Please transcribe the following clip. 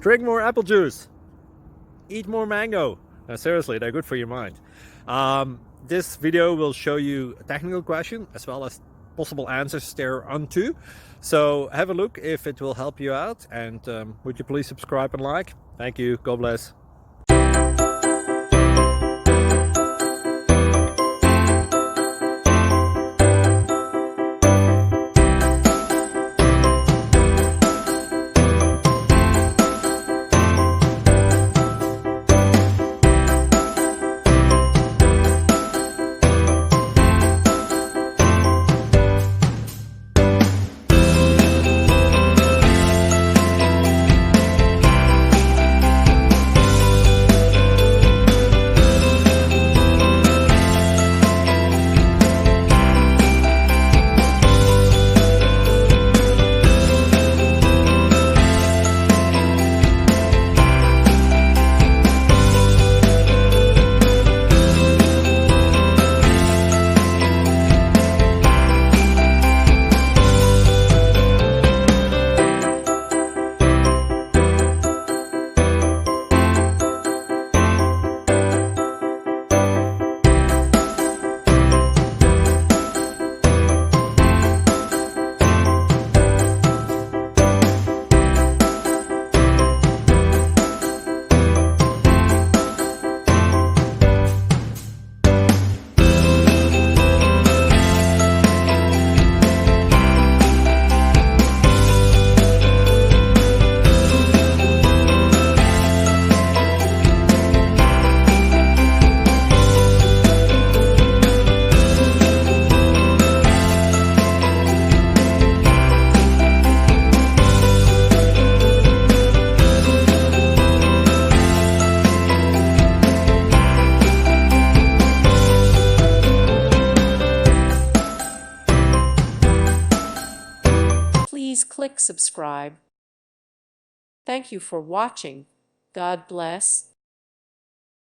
drink more apple juice, eat more mango. No, seriously, they're good for your mind. This video will show you a technical question as well as possible answers thereunto. So have a look if it will help you out, and would you please subscribe and like? Thank you. God bless. Please click subscribe. Thank you for watching. God bless.